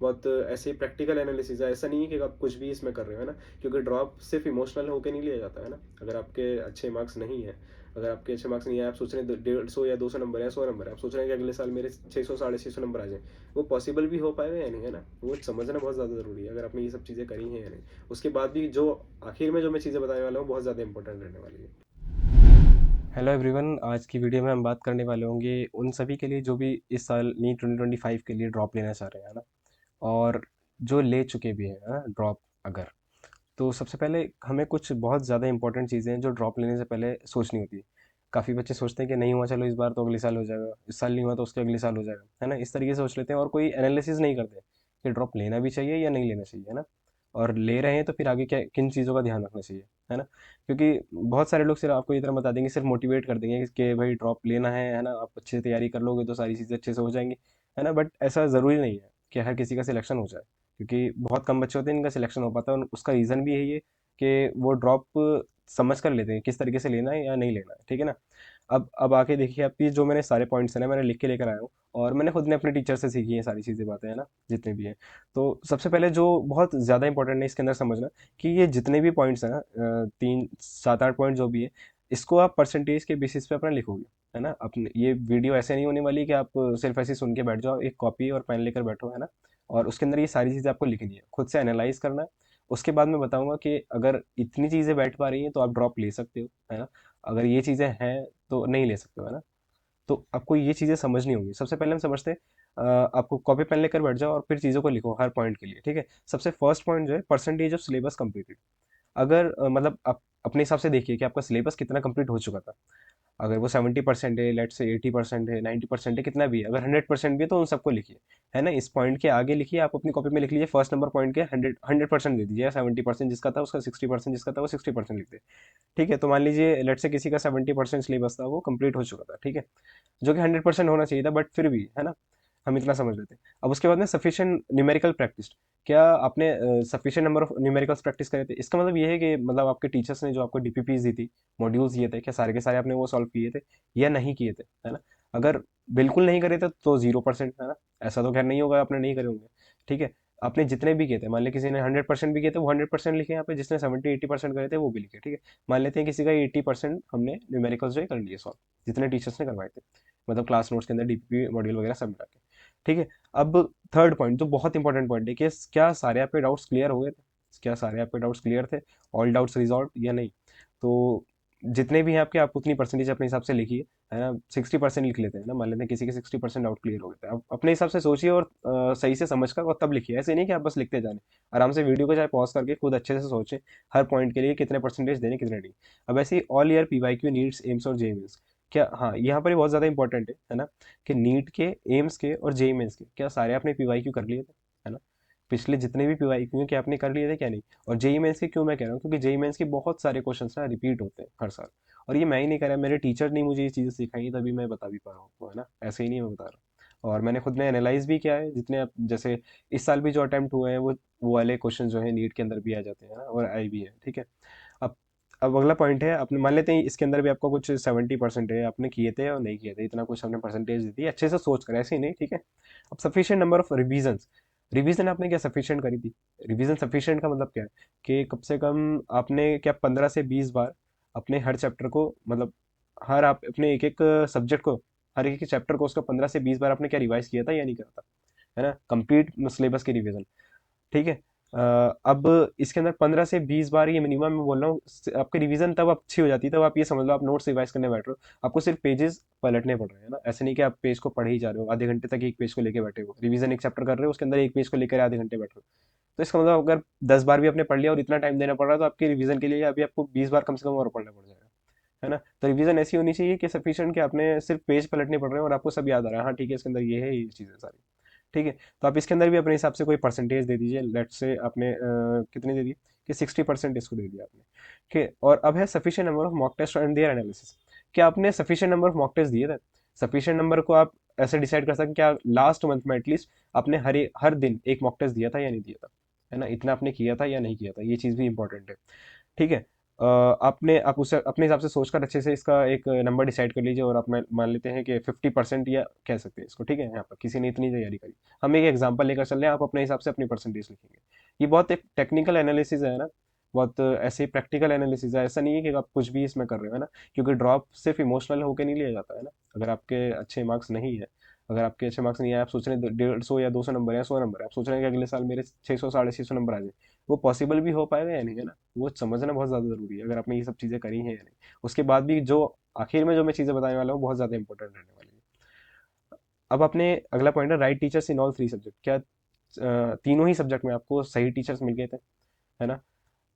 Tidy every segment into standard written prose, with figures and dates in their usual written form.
बहुत ऐसे practical analysis है, ऐसा नहीं है कि आप कुछ भी इसमें कर रहे हो, है ना? क्योंकि ड्रॉप सिर्फ इमोशनल होके नहीं लिया जाता है ना। अगर आपके अच्छे मार्क्स नहीं है, अगर आपके अच्छे मार्क्स नहीं है, आप सोच रहे हैं 150 या 200 नंबर या 100 नंबर है, आप सोच रहे हैं कि अगले साल मेरे 600 650 नंबर आ जाए, वो पॉसिबल भी हो पाएगा या नहीं, है ना? वो समझना बहुत ज़्यादा ज़रूरी है, अगर आपने ये सब चीज़ें करी हैं या नहीं। उसके बाद भी जो आखिर में जो मैं चीज़ें बताने वाला हूँ बहुत ज़्यादा इंपॉर्टेंट रहने वाली है। हेलो एवरीवन, आज की वीडियो में हम बात करने वाले होंगे उन सभी के लिए जो भी इस साल नीट 2025 के लिए ड्रॉप लेना चाह रहे हैं, है ना। और जो ले चुके भी हैं ना ड्रॉप, अगर तो सबसे पहले हमें कुछ बहुत ज़्यादा इंपॉर्टेंट चीज़ें हैं जो ड्रॉप लेने से पहले सोचनी होती है। काफ़ी बच्चे सोचते हैं कि नहीं हुआ चलो इस बार तो अगले साल हो जाएगा, इस साल नहीं हुआ तो उसके अगले साल हो जाएगा, है ना। इस तरीके से सोच लेते हैं और कोई एनालिसिस नहीं करते कि ड्रॉप लेना भी चाहिए या नहीं लेना चाहिए, है ना। और ले रहे हैं तो फिर आगे क्या किन चीज़ों का ध्यान रखना चाहिए, है ना। क्योंकि बहुत सारे लोग सिर्फ आपको ये तरह बता देंगे, सिर्फ मोटिवेट कर देंगे कि भाई ड्रॉप लेना है ना, आप अच्छे से तैयारी कर लोगे तो सारी चीज़ें अच्छे से हो जाएंगी, है ना। बट ऐसा ज़रूरी नहीं है कि हर किसी का सिलेक्शन हो जाए, क्योंकि बहुत कम बच्चे होते हैं इनका सिलेक्शन हो पाता है। और उसका रीज़न भी यही है कि वो ड्रॉप समझ कर लेते हैं किस तरीके से लेना है या नहीं लेना है, ठीक है ना। अब आके देखिए, आप ये जो मैंने सारे पॉइंट्स हैं ना, मैंने लिख के लेकर आया हूँ। और मैंने खुद ने अपने टीचर से सीखी है सारी चीज़ें, बातें, है ना, जितने भी हैं। तो सबसे पहले जो बहुत ज़्यादा इंपॉर्टेंट है इसके अंदर समझना, कि ये जितने भी पॉइंट्स हैं ना, 3 7 8 पॉइंट जो भी है, इसको आप परसेंटेज के बेसिस पे अपना लिखोगे, है ना। अपने ये वीडियो ऐसे नहीं होने वाली कि आप सिर्फ ऐसे ही सुन के बैठ जाओ, एक कॉपी और पेन लेकर बैठो, है ना। और उसके अंदर ये सारी चीज़ें आपको लिखनी है, खुद से एनालाइज करना है। उसके बाद मैं बताऊंगा कि अगर इतनी चीज़ें बैठ पा रही हैं तो आप ड्रॉप ले सकते हो, है ना। अगर ये चीज़ें हैं तो नहीं ले सकते हो, है ना। तो आपको ये चीज़ें समझनी होंगी। सबसे पहले हम समझते हैं, आपको कॉपी पेन लेकर बैठ जाओ और फिर चीज़ों को लिखो हर पॉइंट के लिए, ठीक है। सबसे फर्स्ट पॉइंट जो है, परसेंटेज ऑफ सिलेबस कंप्लीटेड। अगर मतलब आप अपने हिसाब से देखिए कि आपका सिलेबस कितना कंप्लीट हो चुका था। अगर वो 70% है, लेट से 80% है, 90% है, कितना भी है, अगर 100% भी है तो उन सबको लिखिए, है ना। इस पॉइंट के आगे लिखिए, आप अपनी कॉपी में लिख लीजिए फर्स्ट नंबर पॉइंट के 100% दे दीजिए। 70% जिसका था उसका 60%, जिसका था वो 60% लिख दे, ठीक है। तो मान लीजिए लेट से किसी का 70% सिलेबस था, वो कंप्लीट हो चुका था, ठीक है, जो कि 100% होना चाहिए था, बट फिर भी, है ना, हम इतना समझ लेते हैं। अब उसके बाद में सफिशिएंट न्यूमेरिकल प्रैक्टिस, क्या आपने sufficient number of numericals practice करे थे। इसका मतलब ये है कि मतलब आपके टीचर्स ने जो आपको डीपीपीज दी थी, मॉड्यूल्स दिए थे, क्या सारे के सारे आपने वो सॉल्व किए थे या नहीं किए थे, है ना। अगर बिल्कुल नहीं करे थे तो 0%, है ना। ऐसा तो खैर नहीं होगा, आपने नहीं करे होंगे, ठीक है। आपने जितने भी किए थे, मान लिया किसी ने 100% भी किए थे, वो 100% लिखे यहाँ पे, जिसने 70 80% करे थे वो भी लिखे, ठीक है। मान लेते हैं किसी का 80% हमने न्यूमेरिकल्स जो है कर लिए सॉल्व, जितने टीचर्स ने करवाए थे, मतलब क्लास नोट्स के अंदर डीपीपी मॉड्यूल वगैरह सब मिला के, ठीक है। अब थर्ड पॉइंट जो बहुत इंपॉर्टेंट पॉइंट है, कि क्या सारे आपके डाउट्स क्लियर हो गए थे, क्या सारे आपके डाउट्स क्लियर थे, ऑल डाउट्स रिजॉल्व या नहीं। तो जितने भी हैं आपके, आप उतनी परसेंटेज अपने हिसाब से लिखिए, है ना। 60% लिख लेते हैं ना, मान लेते हैं किसी के 60% डाउट क्लियर हो गए थे, आप अपने हिसाब से सोचिए और सही से समझ कर और तब लिखिए। ऐसे नहीं कि आप बस लिखते जाने, आराम से वीडियो को चाहे पॉज करके खुद अच्छे से सोचें हर पॉइंट के लिए कितने परसेंटेज देने कितने नहीं। अब ऐसे ही all year PYQ NEETs AIIMS और जेईई, क्या, हाँ, यहाँ पर ही बहुत ज़्यादा इंपॉर्टेंट है ना, कि नीट के, एम्स के और जेईई मेंस के क्या सारे आपने पीवाईक्यू कर लिए थे, है ना। पिछले जितने भी पीवाईक्यू क्या आपने कर लिए थे क्या नहीं। और जेईई मेंस के क्यों मैं कह रहा हूँ, क्योंकि जेईई मेंस के बहुत सारे क्वेश्चंस ना रिपीट होते हैं हर साल। और ये मैं ही नहीं कर रहा, मेरे टीचर ने मुझे ये चीज़ें सिखाई, तभी मैं बता भी पा रहा हूँ आपको, है ना। ऐसे ही नहीं मैं बता रहा। और मैंने खुद ने एनालाइज भी किया है, जितने आप जैसे इस साल भी जो अटेम्प्ट हुए हैं, वो वाले क्वेश्चन जो है नीट के अंदर भी आ जाते हैं ना, और आई भी है, ठीक है। अब अब अगला पॉइंट है, अपने मान लेते हैं इसके अंदर भी आपको कुछ 70% है, आपने किए थे और नहीं किए थे, इतना कुछ हमने परसेंटेज दी थी, अच्छे से सोच कर, ऐसे ही नहीं, ठीक है। अब sufficient number of revision, revision आपने क्या सफिशिएंट करी थी। रिवीजन सफिशिएंट का मतलब क्या है, कि कम से कम आपने क्या 15 से 20 बार अपने हर चैप्टर को, मतलब हर आप अपने एक एक सब्जेक्ट को, हर एक चैप्टर को उसका 15 से 20 बार आपने क्या रिवाइज किया था या नहीं किया था, है ना। कंप्लीट सिलेबस की रिवीजन, ठीक है। अब इसके अंदर 15 से 20 बार ये मिनिमम मैं बोल रहा हूँ, आपकी रिवीजन तब अच्छी हो जाती है, तब आप ये समझ लो आप नोट्स रिवाइज करने बैठ रहे हो, आपको सिर्फ पेजेस पलटने पड़ रहे हैं ना। ऐसे नहीं कि आप पेज को पढ़ ही जा रहे हो, आधे घंटे तक एक पेज को लेके बैठे हो, रिवीजन एक चैप्टर कर रहे हो, उसके अंदर एक पेज को लेकर आधे घंटे बैठ रहे हो। तो इसका मतलब अगर 10 बार भी आपने पढ़ लिया और इतना टाइम देना पड़ रहा है, तो आपकी रिवीजन के लिए अभी आपको 20 बार कम से कम और पढ़ना पड़ जाएगा, है ना। तो रिवीजन ऐसी होनी चाहिए कि सफिशिएंट, कि आपने सिर्फ पेज पलटने पड़ रहे हैं और आपको सब याद आ रहा है, हाँ ठीक है, इसके अंदर ये है, ये चीज़ें सारी, ठीक है। तो आप इसके अंदर भी अपने हिसाब से कोई परसेंटेज दे दीजिए, लेट से आपने कितनी दे दी, कि 60% इसको दे दिया आपने, ठीक है। और अब है sufficient number of mock test and their analysis, क्या आपने sufficient number of mock test दिए थे। सफिशिएंट नंबर को आप ऐसे डिसाइड कर सकते हैं, क्या लास्ट मंथ में एटलीस्ट आपने हर दिन एक मॉक टेस्ट दिया था या नहीं दिया था, है ना, इतना आपने किया था या नहीं किया था, ये चीज़ भी इंपॉर्टेंट है, ठीक है। आप उसे अपने हिसाब से सोचकर अच्छे से इसका एक नंबर डिसाइड कर लीजिए, और आप मान लेते हैं कि 50% या कह सकते हैं इसको, ठीक है। यहाँ पर किसी ने इतनी तैयारी करी, हम एक एग्जांपल लेकर चल रहे हैं, आप अपने हिसाब से अपनी परसेंटेज लिखेंगे। ये बहुत एक टेक्निकल एनालिसिस है ना, बहुत ऐसे प्रैक्टिकल एनालिसिस है, ऐसा नहीं है कि आप कुछ भी इसमें कर रहे हो, है ना। क्योंकि ड्रॉप सिर्फ इमोशनल होकर नहीं लिया जाता है ना। अगर आपके अच्छे मार्क्स नहीं है, अगर आपके अच्छे मार्क्स नहीं है, आप सोच रहे हैं 150 या 200 नंबर या 100 नंबर है, आप सोच रहे हैं कि अगले साल मेरे 600 650 नंबर आ जाए, वो पॉसिबल भी हो पाएगा या नहीं, है ना। वो समझना बहुत ज़्यादा ज़रूरी है, अगर आपने ये सब चीज़ें करी हैं या नहीं। उसके बाद भी जो आखिर में जो मैं चीज़ें बताने वाला हूँ बहुत ज़्यादा इंपॉर्टेंट रहने वाली है। अब आपने अगला पॉइंट है right teachers in all three subject. क्या तीनों ही सब्जेक्ट में आपको सही टीचर्स मिल गए थे, है ना।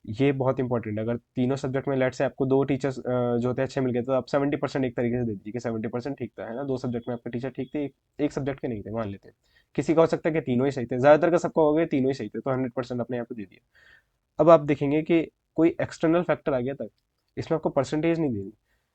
ये बहुत इंपॉर्टेंट है। अगर तीनों सब्जेक्ट में लेट से आपको दो टीचर्स जो होते हैं अच्छे मिल गए, तो आप 70% एक तरीके से दे दीजिए कि 70% ठीक था, है ना। दो सब्जेक्ट में आपके टीचर ठीक थे, एक सब्जेक्ट के नहीं थे, मान लेते हैं। किसी का हो सकता है कि तीनों ही सही थे, ज्यादातर का सबका हो गया तीनों ही सही थे, तो 100% अपने यहाँ पे दे दिया। अब आप देखेंगे कि कोई एक्सटर्नल फैक्टर आ गया था, इसमें आपको परसेंटेज नहीं देनी,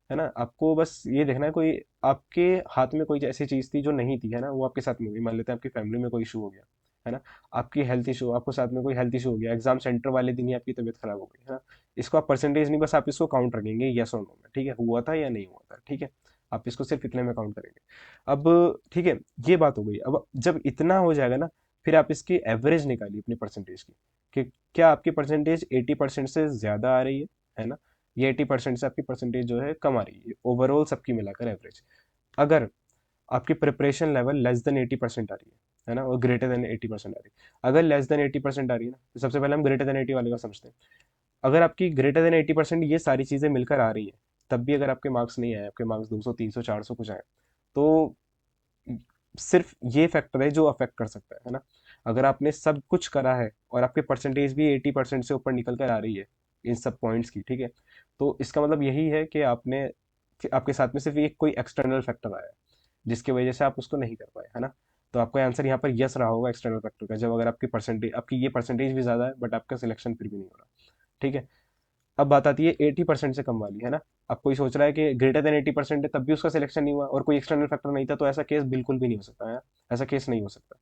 है ना। आपको बस ये देखना है कोई आपके हाथ में कोई ऐसी चीज थी जो नहीं थी, है ना, वो आपके साथ में हुई। मान लेते हैं आपकी फैमिली में कोई इशू हो गया, है ना। आपकी हेल्थ इशू, आपको साथ में कोई हेल्थ इशू हो गया, एग्जाम सेंटर वाले दिन ही आपकी तबीयत खराब हो गई, है ना। इसको आप परसेंटेज नहीं, बस आप इसको काउंट रखेंगे यस और नो में, ठीक है, हुआ था या नहीं हुआ था, ठीक है। आप इसको सिर्फ इतने में काउंट करेंगे। अब ठीक है, ये बात हो गई। अब जब इतना हो जाएगा ना, फिर आप इसकी एवरेज निकालिए अपनी परसेंटेज की, कि क्या आपकी परसेंटेज 80% से ज्यादा आ रही है ना, ये 80% से आपकी परसेंटेज जो है कम आ रही है, ओवरऑल सबकी मिलाकर एवरेज। अगर आपकी प्रिपरेशन लेवल लेस देन 80% आ रही है ना, और ग्रेटर देन 80% आ रही है। अगर लेस देन 80% आ रही है ना, तो सबसे पहले हम ग्रेटर देन 80 वाले का समझते हैं। अगर आपकी ग्रेटर देन 80% ये सारी चीजें मिलकर आ रही है, तब भी अगर आपके मार्क्स नहीं आए, आपके मार्क्स 200 300 400 कुछ आए, तो सिर्फ ये फैक्टर है जो अफेक्ट कर सकता है ना। अगर आपने सब कुछ करा है और आपके परसेंटेज भी 80% से ऊपर निकल कर आ रही है इन सब पॉइंट्स की, ठीक है, तो इसका मतलब यही है कि आपके साथ में सिर्फ एक कोई एक्सटर्नल फैक्टर आया है, जिसकी वजह से आप उसको नहीं कर पाए, है ना। तो आपका आंसर यहाँ पर यस रहा होगा एक्सटर्नल फैक्टर का, जब अगर आपकी ये परसेंटेज भी ज्यादा है बट आपका सिलेक्शन फिर भी नहीं हो रहा, ठीक है। अब बात आती है 80% से कम वाली, है ना। अब कोई सोच रहा है कि ग्रेटर देन 80% है, तब भी उसका सिलेक्शन नहीं हुआ और कोई एक्सटर्नल फैक्टर नहीं था, तो ऐसा केस बिल्कुल भी नहीं हो सकता है। ऐसा केस नहीं हो सकता,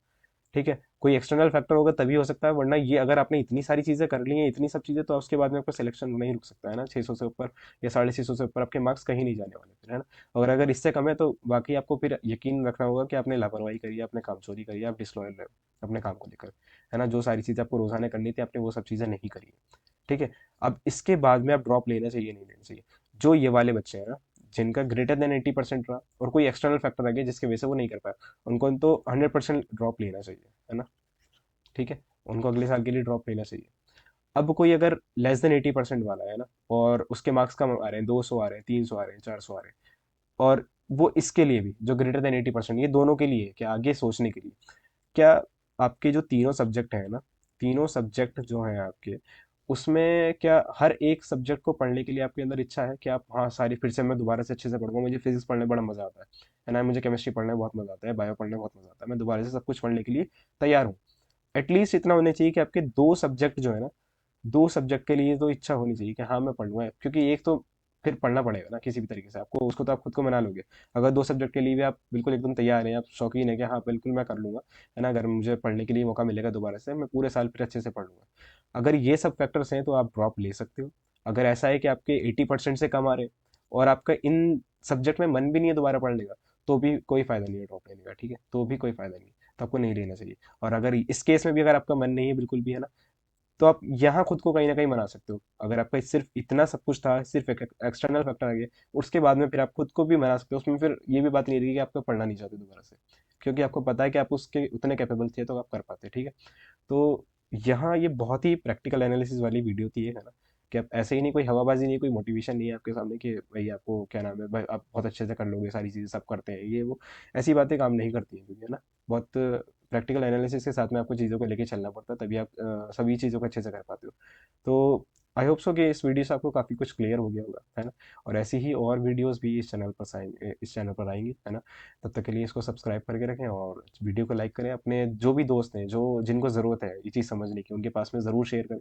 ठीक है। कोई एक्सटर्नल फैक्टर होगा तभी हो सकता है, वरना ये अगर आपने इतनी सारी चीजें कर ली हैं, इतनी सब चीजें, तो उसके बाद में आपका सिलेक्शन नहीं रुक सकता, है ना। 600 से ऊपर या 650 से ऊपर आपके मार्क्स कहीं नहीं जाने वाले फिर, है ना। और अगर इससे कम है तो बाकी आपको फिर यकीन रखना होगा कि आपने लापरवाही करी है, आपने काम चोरी करी है, आप डिसलॉयल रहे हो अपने काम को लेकर, है ना। जो सारी चीजें आपको रोजाना करनी थी, आपने वो सब चीजें नहीं करी है, ठीक है। अब इसके बाद में आप ड्रॉप लेना चाहिए नहीं लेना चाहिए। जो ये वाले बच्चे हैं ना, जिनका ग्रेटर देन 80% रहा और कोई एक्सटर्नल फैक्टर आ गया जिसकी वजह से वो नहीं कर पाया, उनको तो 100% ड्रॉप लेना चाहिए, है ना, ठीक है। उनको अगले साल के लिए ड्रॉप लेना चाहिए। अब कोई अगर लेस देन 80% वाला है ना, और उसके मार्क्स कम आ रहे हैं, 200 आ रहे हैं, 300 आ रहे हैं, 400 आ रहे हैं, और वो इसके लिए भी जो ग्रेटर देन 80%, ये दोनों के लिए क्या आगे सोचने के लिए, क्या आपके जो तीनों सब्जेक्ट हैं ना, तीनों सब्जेक्ट जो हैं आपके, उसमें क्या हर एक सब्जेक्ट को पढ़ने के लिए आपके अंदर इच्छा है कि आप, हाँ, सारी फिर से मैं दोबारा से अच्छे से पढ़ूंगा, मुझे फिजिक्स पढ़ने में बड़ा मजा आता है ना, मुझे केमिस्ट्री पढ़ने में बहुत मजा आता है, बायो पढ़ने में बहुत मजा आता है, मैं दोबारा से सब कुछ पढ़ने के लिए तैयार हूँ। एटलीस्ट इतना होना चाहिए कि आपके दो सब्जेक्ट जो है ना, दो सब्जेक्ट के लिए तो इच्छा होनी चाहिए कि हाँ मैं पढ़ूंगा, क्योंकि एक तो फिर पढ़ना पड़ेगा ना किसी भी तरीके से आपको, उसको तो आप खुद को मना लोगे। अगर दो सब्जेक्ट के लिए भी आप बिल्कुल एकदम तैयार हैं, आप शौकीन है कि हाँ बिल्कुल मैं कर लूंगा, है ना, अगर मुझे पढ़ने के लिए मौका मिलेगा दोबारा से, मैं पूरे साल फिर अच्छे से पढ़ लूंगा, अगर ये सब फैक्टर्स हैं तो आप ड्रॉप ले सकते हो। अगर ऐसा है कि आपके 80% से कम आ रहे हैं और आपका इन सब्जेक्ट में मन भी नहीं है दोबारा पढ़ने का, तो भी कोई फायदा नहीं है ड्रॉप लेने का, ठीक है, तो भी कोई फायदा नहीं है, तो आपको नहीं लेना चाहिए। और अगर इस केस में भी अगर आपका मन नहीं है बिल्कुल भी, है ना, तो आप यहाँ खुद को कहीं ना कहीं मना सकते हो। अगर आपका सिर्फ इतना सब कुछ था, सिर्फ एक एक्सटर्नल फैक्टर आ गया, उसके बाद में फिर आप खुद को भी मना सकते हो, उसमें फिर ये भी बात नहीं रहेगी कि आपको पढ़ना नहीं चाहते दोबारा से, क्योंकि आपको पता है कि आप उसके उतने कैपेबल थे तो आप कर पाते, ठीक है। तो यहाँ ये बहुत ही प्रैक्टिकल एनालिसिस वाली वीडियो थी, है ना, कि आप ऐसे ही नहीं, कोई हवाबाजी नहीं, कोई मोटिवेशन नहीं है आपके सामने कि भाई आपको क्या नाम है, भाई आप बहुत अच्छे से कर लोगे, सारी चीज़ें सब करते हैं ये वो, ऐसी बातें काम नहीं करती हैं, क्योंकि है ना, बहुत प्रैक्टिकल एनालिसिस के साथ में आपको चीज़ों को लेके चलना पड़ता है, तभी आप सभी चीज़ों को अच्छे से कर पाते हो। तो आई होप सो कि इस वीडियो से आपको काफ़ी कुछ क्लियर हो गया होगा, है ना। और ऐसी ही और वीडियोस भी इस चैनल पर आएंगी, है ना। तब तक के लिए इसको सब्सक्राइब करके रखें और वीडियो को लाइक करें, अपने जो भी दोस्त हैं जो जिनको ज़रूरत है ये चीज़ समझने की, उनके पास में ज़रूर शेयर करें।